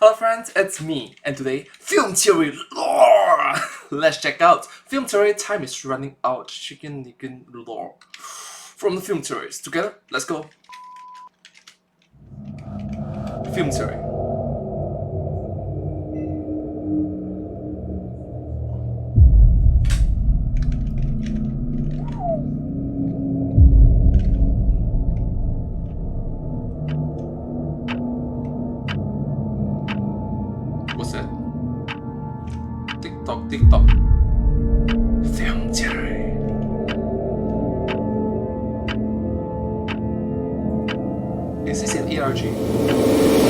Hello friends, it's me, and today, Film Theory lore! Let's check out Film Theory. Time is running out. Chicken Nugget lore. From the Film Theories. Together, let's go. Film Theory. What's that? TikTok. Film Theory. Is this an ARG?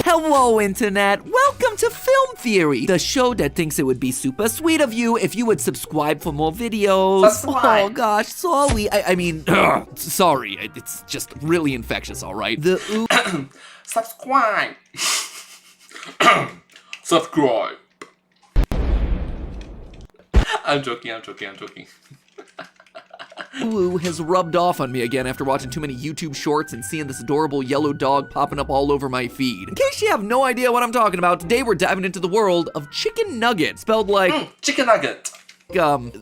Hello, Internet! Welcome to Film Theory, the show that thinks it would be super sweet of you if you would subscribe for more videos. Subscribe. Oh gosh, sorry. I mean, sorry. It's just really infectious, alright? Subscribe. Subscribe. I'm joking. Ooh has rubbed off on me again after watching too many YouTube shorts and seeing this adorable yellow dog popping up all over my feed. In case you have no idea what I'm talking about, today we're diving into the world of Chicken Nugget, spelled like Chicken Nugget.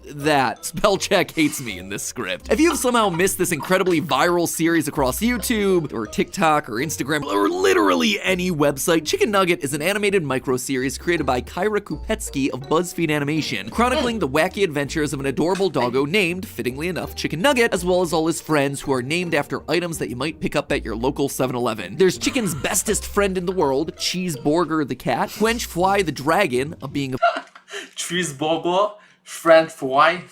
that. Spell check hates me in this script. If you've somehow missed this incredibly viral series across YouTube, or TikTok, or Instagram, or literally any website, Chicken Nugget is an animated micro-series created by Kyra Kupetsky of BuzzFeed Animation, chronicling the wacky adventures of an adorable doggo named, fittingly enough, Chicken Nugget, as well as all his friends who are named after items that you might pick up at your local 7-Eleven. There's Chicken's bestest friend in the world, Cheeseburger the cat, Quench Fly the dragon, a being of Cheeseburger. French fry.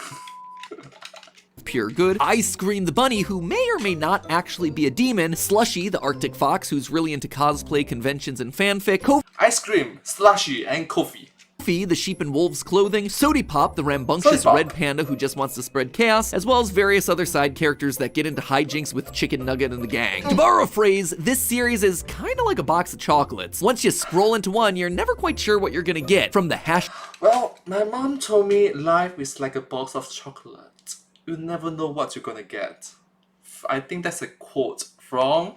pure good, Ice Cream the bunny, who may or may not actually be a demon, Slushy the Arctic fox, who's really into cosplay conventions and fanfic, Ice cream, slushy, and coffee. Kofi the sheep and wolves clothing, Sody Pop the rambunctious Sody Pop. red panda who just wants to spread chaos, as well as various other side characters that get into hijinks with Chicken Nugget and the gang. To borrow a phrase, this series is kinda like a box of chocolates. Once you scroll into one, you're never quite sure what you're gonna get. From the hash Well, my mom told me life is like a box of chocolate. You never know what you're gonna get. I think that's a quote from...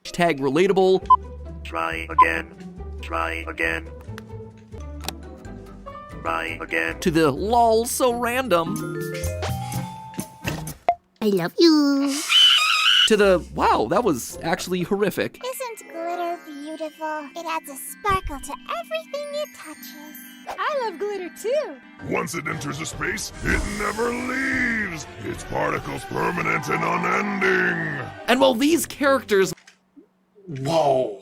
tag relatable, Try again. Try again. Try again. to the lol so random, I love you. to the wow, that was actually horrific. Isn't glitter beautiful? It adds a sparkle to everything it touches. I love glitter too. Once it enters a space, it never leaves. Its particles permanent and unending. And while these characters Whoa.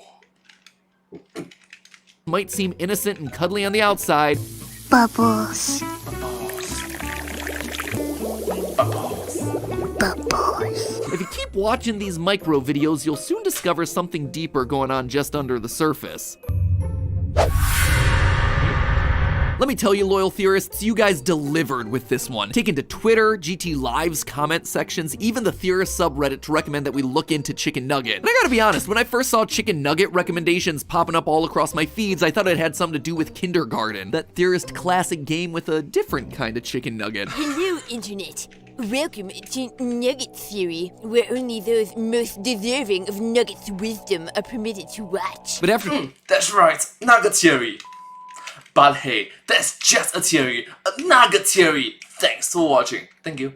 might seem innocent and cuddly on the outside, Bubbles. if you keep watching these micro videos, you'll soon discover something deeper going on just under the surface. Let me tell you, loyal theorists, you guys delivered with this one. Taken to Twitter, GT Live's comment sections, even the theorist subreddit to recommend that we look into Chicken Nugget. And I gotta be honest, when I first saw Chicken Nugget recommendations popping up all across my feeds, I thought it had something to do with kindergarten. That theorist classic game with a different kind of chicken nugget. Hello, Internet. Welcome to Nugget Theory, where only those most deserving of Nugget's wisdom are permitted to watch. But after That's right, Nugget Theory. But hey, that's just a theory, a Nugget Theory. Thanks for watching. Thank you.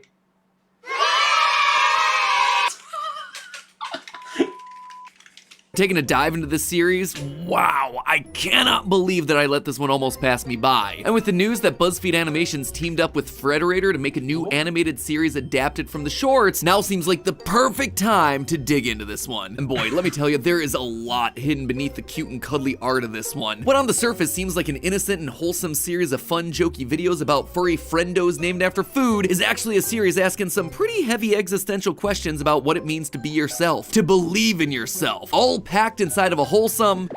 taking a dive into this series, wow, I cannot believe that I let this one almost pass me by. And with the news that BuzzFeed Animations teamed up with Frederator to make a new animated series adapted from the shorts, now seems like the perfect time to dig into this one. And boy, let me tell you, there is a lot hidden beneath the cute and cuddly art of this one. What on the surface seems like an innocent and wholesome series of fun, jokey videos about furry friendos named after food is actually a series asking some pretty heavy existential questions about what it means to be yourself, to believe in yourself, all packed inside of a wholesome...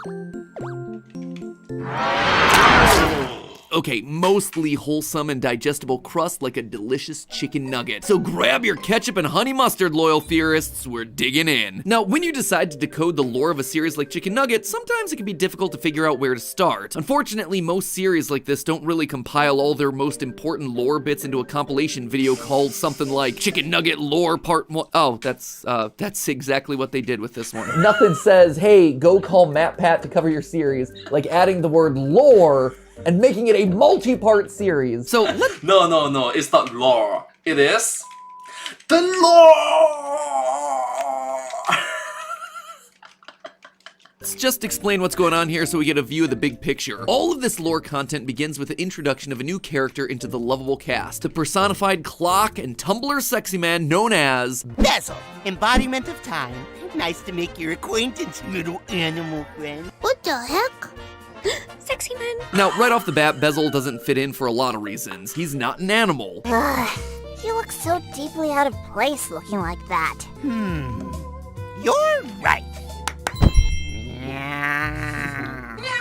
okay, mostly wholesome and digestible crust like a delicious chicken nugget. So grab your ketchup and honey mustard, loyal theorists, we're digging in. Now, when you decide to decode the lore of a series like Chicken Nugget, sometimes it can be difficult to figure out where to start. Unfortunately, most series like this don't really compile all their most important lore bits into a compilation video called something like Chicken Nugget Lore Part 1. Oh, that's exactly what they did with this one. Nothing says, hey, go call MatPat to cover your series, like adding the word lore and making it a multi-part series. So No, it's not lore. It is the lore. let's just explain what's going on here so we get a view of the big picture. All of this lore content begins with the introduction of a new character into the lovable cast, the personified clock and Tumblr sexy man known as Bezel, embodiment of time. Nice to make your acquaintance, little animal friend. What the heck? Sexy man. Now, right off the bat, Bezel doesn't fit in for a lot of reasons. He's not an animal. He looks so deeply out of place looking like that. You're right.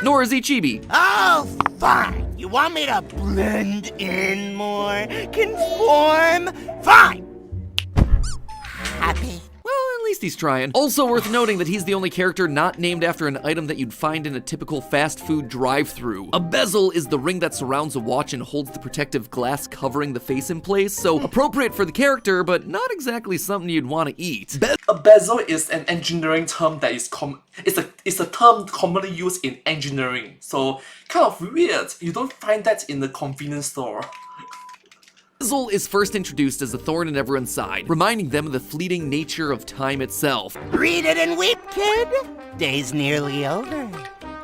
Nor is he chibi. Oh, fine. You want me to blend in more? Conform? Fine. Happy? Well, at least he's trying. Also worth noting that he's the only character not named after an item that you'd find in a typical fast food drive-thru. A bezel is the ring that surrounds a watch and holds the protective glass covering the face in place, so appropriate for the character, but not exactly something you'd want to eat. A bezel is an engineering term that is it's a term commonly used in engineering. So kind of weird. You don't find that in the convenience store. Bezel is first introduced as a thorn in everyone's side, reminding them of the fleeting nature of time itself. Read it and weep, kid. Day's nearly over.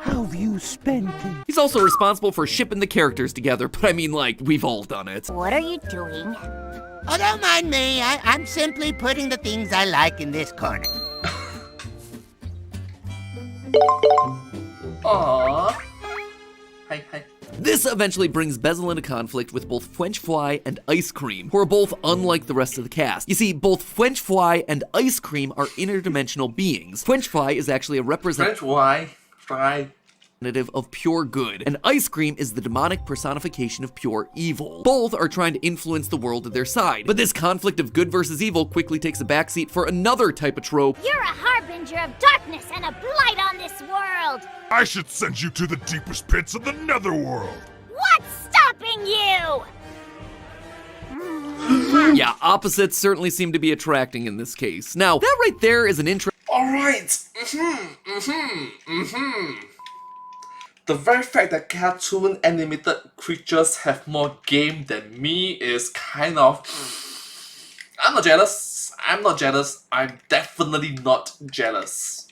How have you spent it? He's also responsible for shipping the characters together, but I mean, like, we've all done it. What are you doing? Oh, don't mind me. I'm simply putting the things I like in this corner. Aww. Hi. This eventually brings Bezel into conflict with both French Fry and Ice Cream, who are both unlike the rest of the cast. You see, both French Fry and Ice Cream are interdimensional beings. French Fry is actually a representative French fry. Of pure good, and Ice Cream is the demonic personification of pure evil. Both are trying to influence the world to their side, but this conflict of good versus evil quickly takes a backseat for another type of trope. You're a harbinger of darkness and a blight on this world! I should send you to the deepest pits of the netherworld. What's stopping you? Yeah, opposites certainly seem to be attracting in this case. Now, that right there is an intro. Alright. The very fact that cartoon animated creatures have more game than me is kind of... I'm not jealous. I'm definitely not jealous.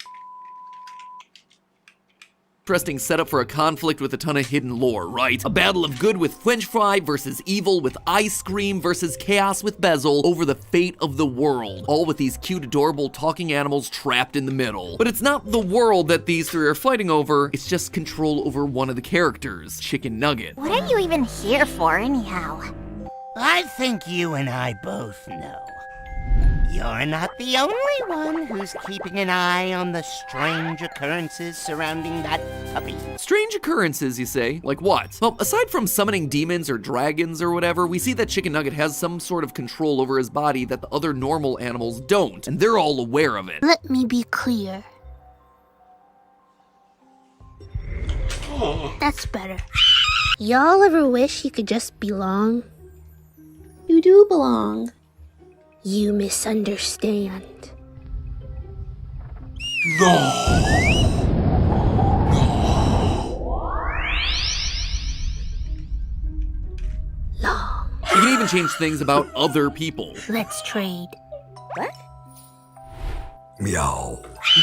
Interesting setup for a conflict with a ton of hidden lore, right? A battle of good with French Fry versus evil with Ice Cream versus chaos with Bezel over the fate of the world. All with these cute, adorable talking animals trapped in the middle. But it's not the world that these three are fighting over, it's just control over one of the characters, Chicken Nugget. What are you even here for, anyhow? I think you and I both know. You're not the only one who's keeping an eye on the strange occurrences surrounding that puppy. Strange occurrences, you say? Like what? Well, aside from summoning demons or dragons or whatever, we see that Chicken Nugget has some sort of control over his body that the other normal animals don't, and they're all aware of it. Let me be clear. That's better. Y'all ever wish you could just belong? You do belong. You misunderstand. Long. You can even change things about other people. Let's trade. Meow.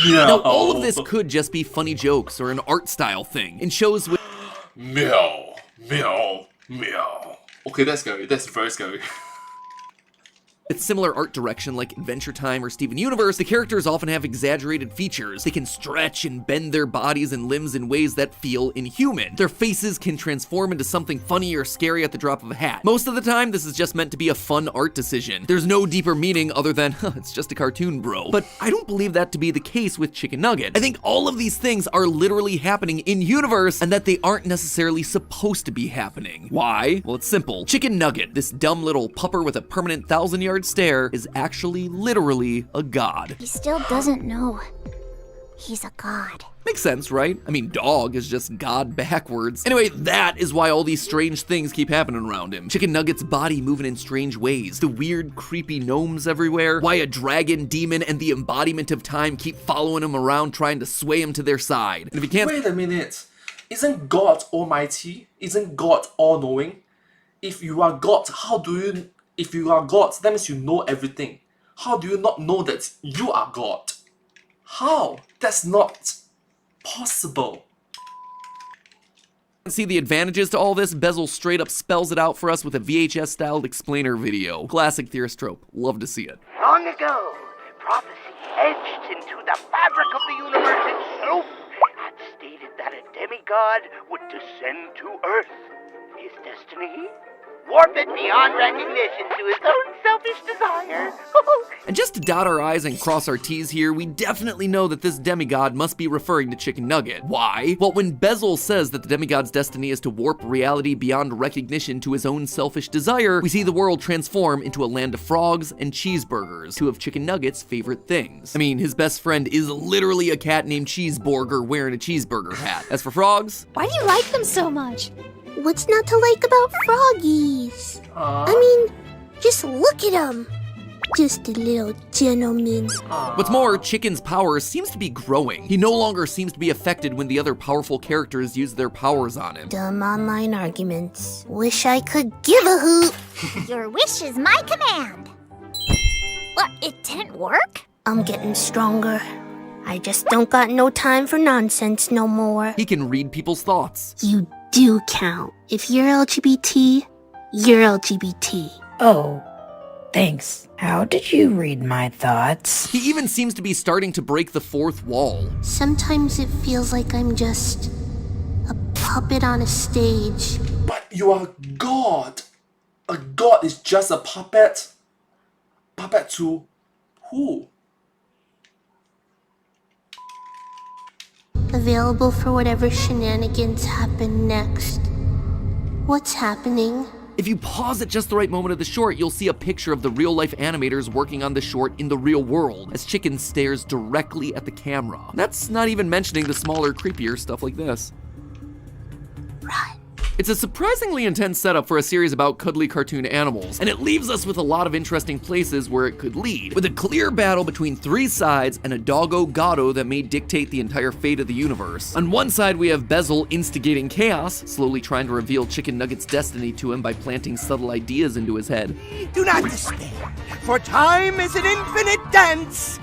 Now, all of this could just be funny jokes or an art style thing. In shows with Meow. Okay, that's scary. That's very scary. With similar art direction like Adventure Time or Steven Universe, the characters often have exaggerated features. They can stretch and bend their bodies and limbs in ways that feel inhuman. Their faces can transform into something funny or scary at the drop of a hat. Most of the time, this is just meant to be a fun art decision. There's no deeper meaning other than, it's just a cartoon, bro. But I don't believe that to be the case with Chicken Nugget. I think all of these things are literally happening in universe and that they aren't necessarily supposed to be happening. Why? Well, it's simple. Chicken Nugget, this dumb little pupper with a permanent 1,000-yard stare, is actually literally a god. He still doesn't know he's a god. Makes sense, right? I mean, dog is just God backwards. Anyway, that is why all these strange things keep happening around him. Chicken Nugget's body moving in strange ways, the weird, creepy gnomes everywhere, why a dragon, demon, and the embodiment of time keep following him around trying to sway him to their side. And if you can't— Wait a minute. Isn't God almighty? Isn't God all-knowing? If you are God, if you are God, that means you know everything. How do you not know that you are God? How? That's not possible. see the advantages to all this, Bezel straight up spells it out for us with a VHS-styled explainer video. Classic theorist trope. Love to see it. Long ago, prophecy etched into the fabric of the universe itself had stated that a demigod would descend to Earth. His destiny? Warp it beyond recognition to his own selfish desire. And just to dot our I's and cross our T's here, we definitely know that this demigod must be referring to Chicken Nugget. Why? Well, when Bezel says that the demigod's destiny is to warp reality beyond recognition to his own selfish desire, we see the world transform into a land of frogs and cheeseburgers, two of Chicken Nugget's favorite things. I mean, his best friend is literally a cat named Cheeseburger wearing a cheeseburger hat. As for frogs, Why do you like them so much? What's not to like about froggies? I mean, just look at him. Just a little gentleman. what's more, Chicken's power seems to be growing. He no longer seems to be affected when the other powerful characters use their powers on him. Dumb online arguments. Wish I could give a hoot. Your wish is my command. What, it didn't work? I'm getting stronger. I just don't got no time for nonsense no more. He can read people's thoughts. You do count. If you're LGBT, you're LGBT. Oh, thanks. How did you read my thoughts? He even seems to be starting to break the fourth wall. Sometimes it feels like I'm just a puppet on a stage. But you are God. A God is just a puppet. Puppet to who? Available for whatever shenanigans happen next. What's happening? If you pause at just the right moment of the short, you'll see a picture of the real-life animators working on the short in the real world, as Chicken stares directly at the camera. That's not even mentioning the smaller, creepier stuff like this. Run. It's a surprisingly intense setup for a series about cuddly cartoon animals, and it leaves us with a lot of interesting places where it could lead, with a clear battle between three sides and a doggo goddo that may dictate the entire fate of the universe. On one side, we have Bezel instigating chaos, slowly trying to reveal Chicken Nugget's destiny to him by planting subtle ideas into his head. Do not despair, for time is an infinite dance.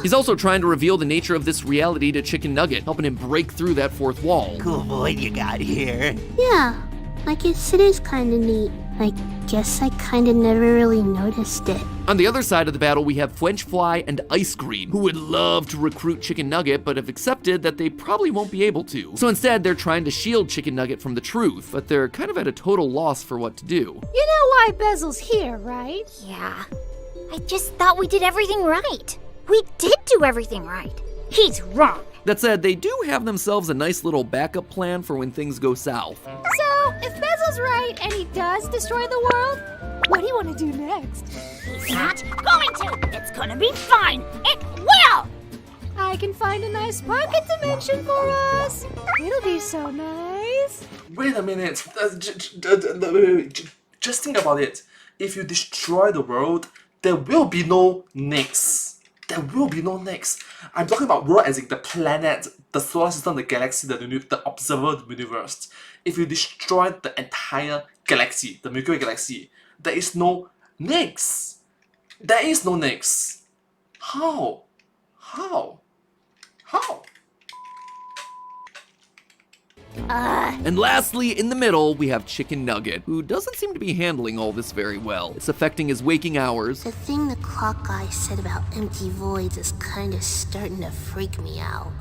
He's also trying to reveal the nature of this reality to Chicken Nugget, helping him break through that fourth wall. Cool boy you got here. Yeah, I guess it is kinda neat. I guess I kinda never really noticed it. On the other side of the battle, we have French Fly and Ice Cream, who would love to recruit Chicken Nugget, but have accepted that they probably won't be able to. So instead, they're trying to shield Chicken Nugget from the truth, but they're kind of at a total loss for what to do. You know why Bezel's here, right? Yeah. I just thought we did everything right. We did do everything right. He's wrong. That said, they do have themselves a nice little backup plan for when things go south. So, if Bezel's right and he does destroy the world, what do you want to do next? He's not going to. It's gonna be fine. It will. I can find a nice pocket dimension for us. It'll be so nice. Wait a minute. Just think about it. If you destroy the world, there will be no next. There will be no next. I'm talking about world as in the planet, the solar system, the galaxy, the observer, the universe. If you destroy the entire galaxy, the Milky Way galaxy, there is no next. There is no next. How? How? How? And lastly, in the middle, we have Chicken Nugget, who doesn't seem to be handling all this very well. It's affecting his waking hours. The thing the clock guy said about empty voids is kinda starting to freak me out.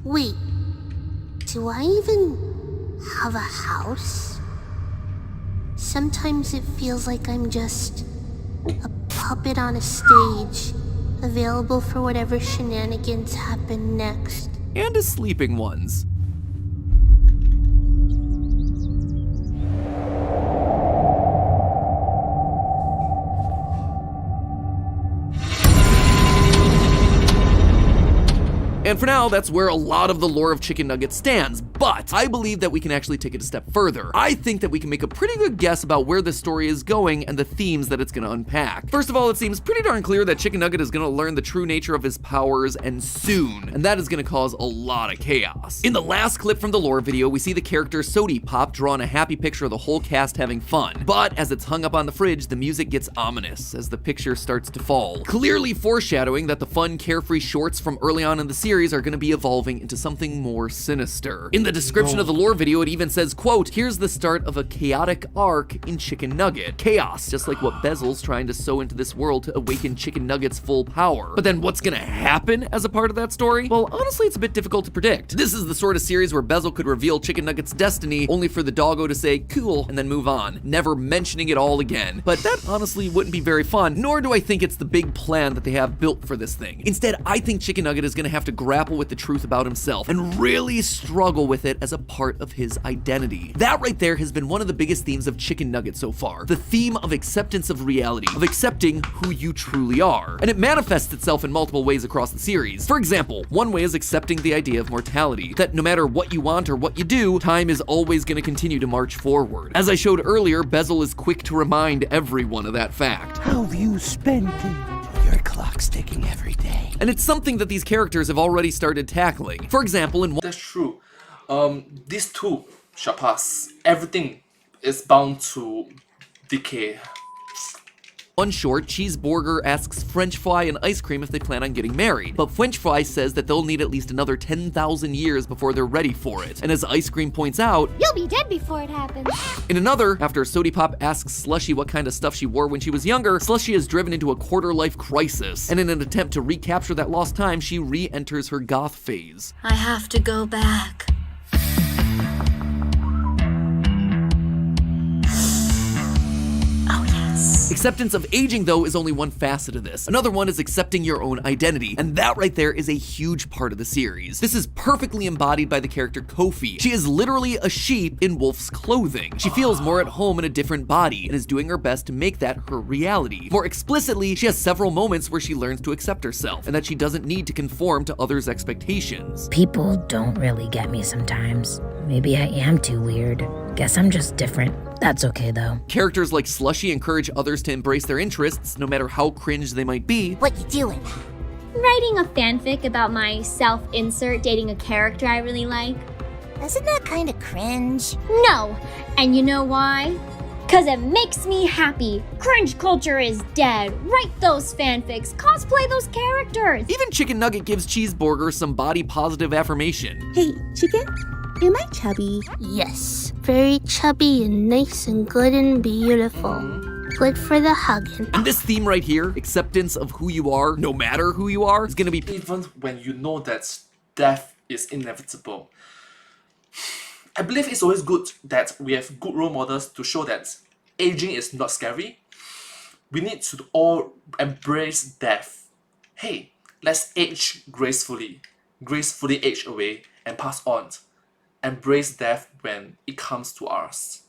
Wait, do I even have a house? Sometimes it feels like I'm just a puppet on a stage, available for whatever shenanigans happen next. And his sleeping ones. And for now, that's where a lot of the lore of Chicken Nugget stands, but I believe that we can actually take it a step further. I think that we can make a pretty good guess about where this story is going and the themes that it's gonna unpack. First of all, it seems pretty darn clear that Chicken Nugget is gonna learn the true nature of his powers, and soon, and that is gonna cause a lot of chaos. In the last clip from the lore video, we see the character Sody Pop drawing a happy picture of the whole cast having fun, but as it's hung up on the fridge, the music gets ominous as the picture starts to fall, clearly foreshadowing that the fun, carefree shorts from early on in the series are going to be evolving into something more sinister. In the description of the lore video, it even says, quote, "Here's the start of a chaotic arc in Chicken Nugget. Chaos, just like what Bezel's trying to sow into this world to awaken Chicken Nugget's full power." But then what's gonna happen as a part of that story? Well, honestly, it's a bit difficult to predict. This is the sort of series where Bezel could reveal Chicken Nugget's destiny only for the doggo to say, "Cool," and then move on, never mentioning it all again. But that honestly wouldn't be very fun, nor do I think it's the big plan that they have built for this thing. Instead, I think Chicken Nugget is gonna have to grapple with the truth about himself and really struggle with it as a part of his identity. That right there has been one of the biggest themes of Chicken Nugget so far. The theme of acceptance of reality, of accepting who you truly are. And it manifests itself in multiple ways across the series. For example, one way is accepting the idea of mortality, that no matter what you want or what you do, time is always going to continue to march forward. As I showed earlier, Bezel is quick to remind everyone of that fact. How have you spent your clock's ticking every day? And it's something that these characters have already started tackling. For example, in That's true. These two shall pass. Everything is bound to decay. one short, Cheeseburger asks French Fry and Ice Cream if they plan on getting married, but French Fry says that they'll need at least another 10,000 years before they're ready for it. And as Ice Cream points out, You'll be dead before it happens. in another, after Sody Pop asks Slushy what kind of stuff she wore when she was younger, Slushy is driven into a quarter-life crisis, and in an attempt to recapture that lost time, she re-enters her goth phase. I have to go back. Oh, yes. Acceptance of aging, though, is only one facet of this. Another one is accepting your own identity, and that right there is a huge part of the series. This is perfectly embodied by the character Kofi. She is literally a sheep in wolf's clothing. She feels more at home in a different body, and is doing her best to make that her reality. More explicitly, she has several moments where she learns to accept herself, and that she doesn't need to conform to others' expectations. People don't really get me sometimes. Maybe I am too weird. Guess I'm just different. That's okay though. Characters like Slushy encourage others to embrace their interests, no matter how cringe they might be. What you doing? Writing a fanfic about my self-insert dating a character I really like. Isn't that kind of cringe? No! And you know why? Cause it makes me happy. Cringe culture is dead. Write those fanfics. Cosplay those characters. Even Chicken Nugget gives Cheeseburger some body-positive affirmation. Hey, chicken? Am I chubby? Yes. Very chubby and nice and good and beautiful. Good for the hugging. And this theme right here, acceptance of who you are, no matter who you are, is gonna be Even when you know that death is inevitable. I believe it's always good that we have good role models to show that aging is not scary. We need to all embrace death. Hey, let's age gracefully. Gracefully age away and pass on. Embrace death when it comes to us.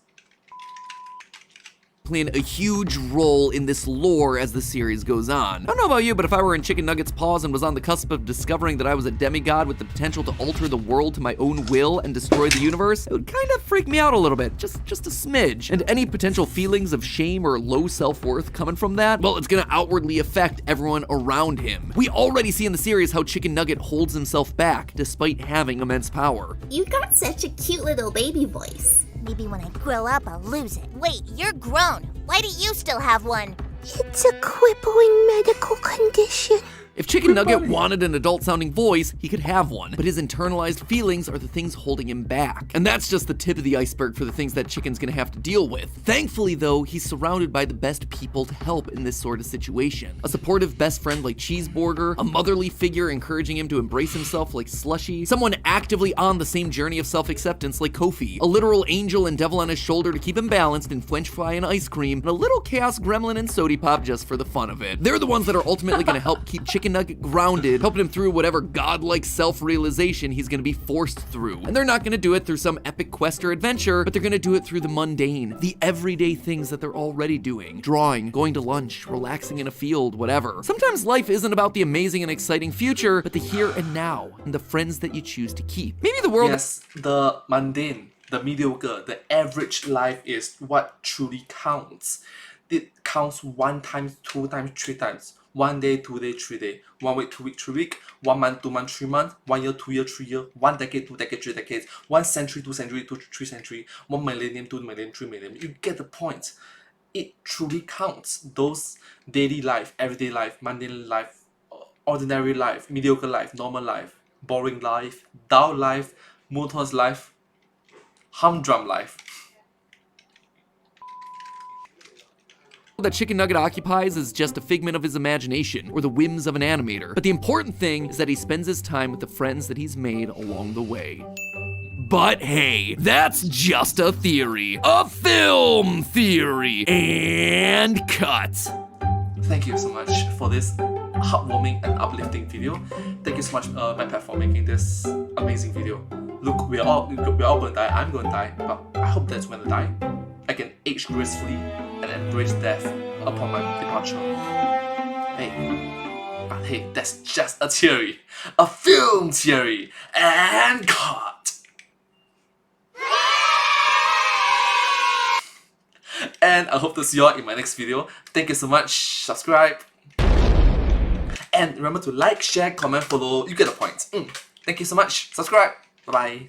playing a huge role in this lore as the series goes on. I don't know about you, but if I were in Chicken Nugget's paws and was on the cusp of discovering that I was a demigod with the potential to alter the world to my own will and destroy the universe, it would kind of freak me out a little bit, just a smidge. And any potential feelings of shame or low self-worth coming from that, well, it's gonna outwardly affect everyone around him. We already see in the series how Chicken Nugget holds himself back despite having immense power. You got such a cute little baby voice. Maybe when I grow up, I'll lose it. Wait, you're grown. Why do you still have one? It's a crippling medical condition. If Chicken Nugget wanted an adult-sounding voice, he could have one, but his internalized feelings are the things holding him back. And that's just the tip of the iceberg for the things that Chicken's gonna have to deal with. Thankfully, though, he's surrounded by the best people to help in this sort of situation. A supportive best friend like Cheeseburger, a motherly figure encouraging him to embrace himself like Slushy, someone actively on the same journey of self-acceptance like Kofi, a literal angel and devil on his shoulder to keep him balanced in French fry and ice cream, and a little chaos gremlin and Sody Pop just for the fun of it. They're the ones that are ultimately gonna help keep Chicken Nugget grounded, helping him through whatever godlike self-realization he's gonna be forced through. And they're not gonna do it through some epic quest or adventure, but they're gonna do it through the mundane, the everyday things that they're already doing. Drawing, going to lunch, relaxing in a field, whatever. Sometimes life isn't about the amazing and exciting future, but the here and now, and the friends that you choose to keep. Maybe the world— Yes, the mundane, the mediocre, the average life is what truly counts. It counts 1 time, 2 times, 3 times. 1 day, 2 day, 3 day. 1 week, 2 week, 3 week. 1 month, 2 months, 3 months. 1 year, 2 year, 3 year. 1 decade, 2 decade, 3 decades. 1 century, 2 century, 3 century. 1 millennium, 2 millennium, 3 millennium. You get the point. It truly counts. Those daily life, everyday life, mundane life, ordinary life, mediocre life, normal life, boring life, dull life, motor's life, humdrum life. that Chicken Nugget occupies is just a figment of his imagination or the whims of an animator. But the important thing is that he spends his time with the friends that he's made along the way. But hey, that's just a theory. A film theory. And cut. Thank you so much for this heartwarming and uplifting video. Thank you so much, MatPat, for making this amazing video. Look, we're all gonna die. I'm gonna die, but I hope that's when I die. I can age gracefully and embrace death upon my departure. But hey, that's just a theory, a film theory, and cut. And I hope to see you all in my next video. Thank you so much. Subscribe. And remember to like, share, comment, follow. You get the point. Thank you so much. Subscribe. Bye-bye.